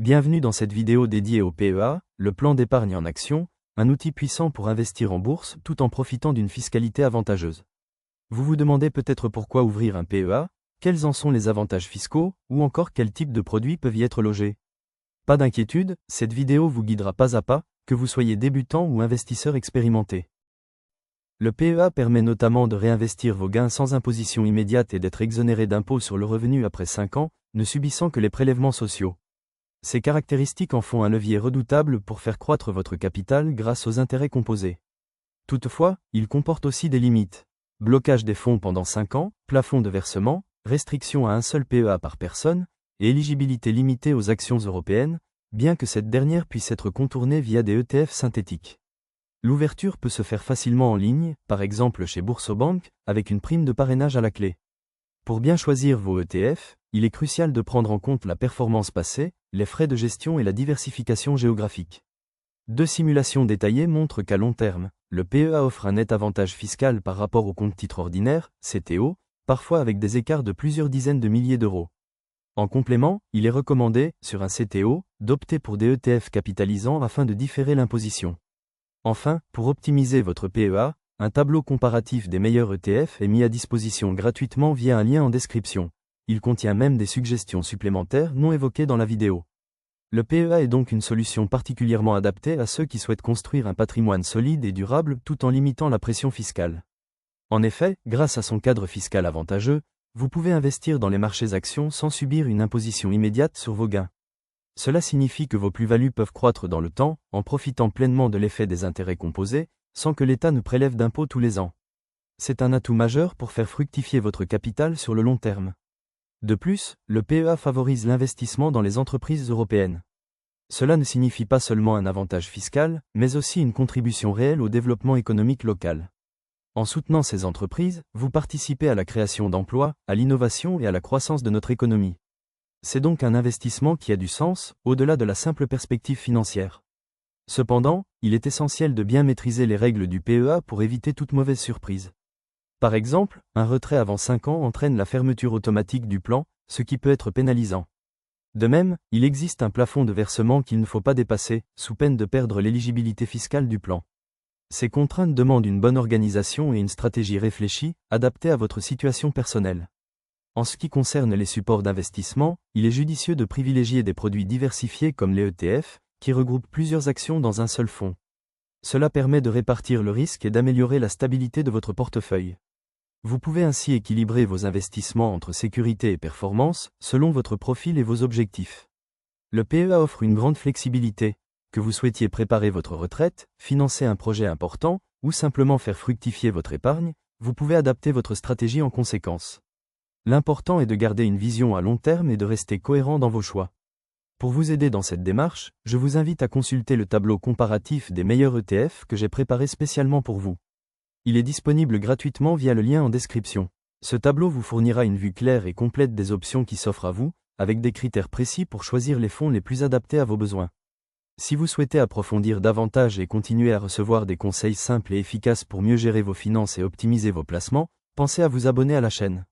Bienvenue dans cette vidéo dédiée au PEA, le plan d'épargne en action, un outil puissant pour investir en bourse tout en profitant d'une fiscalité avantageuse. Vous vous demandez peut-être pourquoi ouvrir un PEA, quels en sont les avantages fiscaux, ou encore quels types de produits peuvent y être logés. Pas d'inquiétude, cette vidéo vous guidera pas à pas, que vous soyez débutant ou investisseur expérimenté. Le PEA permet notamment de réinvestir vos gains sans imposition immédiate et d'être exonéré d'impôts sur le revenu après 5 ans, ne subissant que les prélèvements sociaux. Ces caractéristiques en font un levier redoutable pour faire croître votre capital grâce aux intérêts composés. Toutefois, il comporte aussi des limites. Blocage des fonds pendant 5 ans, plafond de versement, restriction à un seul PEA par personne, et éligibilité limitée aux actions européennes, bien que cette dernière puisse être contournée via des ETF synthétiques. L'ouverture peut se faire facilement en ligne, par exemple chez Boursorama, avec une prime de parrainage à la clé. Pour bien choisir vos ETF, il est crucial de prendre en compte la performance passée, les frais de gestion et la diversification géographique. 2 simulations détaillées montrent qu'à long terme, le PEA offre un net avantage fiscal par rapport au compte titre ordinaire, CTO, parfois avec des écarts de plusieurs dizaines de milliers d'euros. En complément, il est recommandé, sur un CTO, d'opter pour des ETF capitalisants afin de différer l'imposition. Enfin, pour optimiser votre PEA, un tableau comparatif des meilleurs ETF est mis à disposition gratuitement via un lien en description. Il contient même des suggestions supplémentaires non évoquées dans la vidéo. Le PEA est donc une solution particulièrement adaptée à ceux qui souhaitent construire un patrimoine solide et durable tout en limitant la pression fiscale. En effet, grâce à son cadre fiscal avantageux, vous pouvez investir dans les marchés actions sans subir une imposition immédiate sur vos gains. Cela signifie que vos plus-values peuvent croître dans le temps, en profitant pleinement de l'effet des intérêts composés, sans que l'État ne prélève d'impôts tous les ans. C'est un atout majeur pour faire fructifier votre capital sur le long terme. De plus, le PEA favorise l'investissement dans les entreprises européennes. Cela ne signifie pas seulement un avantage fiscal, mais aussi une contribution réelle au développement économique local. En soutenant ces entreprises, vous participez à la création d'emplois, à l'innovation et à la croissance de notre économie. C'est donc un investissement qui a du sens, au-delà de la simple perspective financière. Cependant, il est essentiel de bien maîtriser les règles du PEA pour éviter toute mauvaise surprise. Par exemple, un retrait avant 5 ans entraîne la fermeture automatique du plan, ce qui peut être pénalisant. De même, il existe un plafond de versement qu'il ne faut pas dépasser, sous peine de perdre l'éligibilité fiscale du plan. Ces contraintes demandent une bonne organisation et une stratégie réfléchie, adaptée à votre situation personnelle. En ce qui concerne les supports d'investissement, il est judicieux de privilégier des produits diversifiés comme les ETF, qui regroupent plusieurs actions dans un seul fonds. Cela permet de répartir le risque et d'améliorer la stabilité de votre portefeuille. Vous pouvez ainsi équilibrer vos investissements entre sécurité et performance, selon votre profil et vos objectifs. Le PEA offre une grande flexibilité, que vous souhaitiez préparer votre retraite, financer un projet important, ou simplement faire fructifier votre épargne, vous pouvez adapter votre stratégie en conséquence. L'important est de garder une vision à long terme et de rester cohérent dans vos choix. Pour vous aider dans cette démarche, je vous invite à consulter le tableau comparatif des meilleurs ETF que j'ai préparé spécialement pour vous. Il est disponible gratuitement via le lien en description. Ce tableau vous fournira une vue claire et complète des options qui s'offrent à vous, avec des critères précis pour choisir les fonds les plus adaptés à vos besoins. Si vous souhaitez approfondir davantage et continuer à recevoir des conseils simples et efficaces pour mieux gérer vos finances et optimiser vos placements, pensez à vous abonner à la chaîne.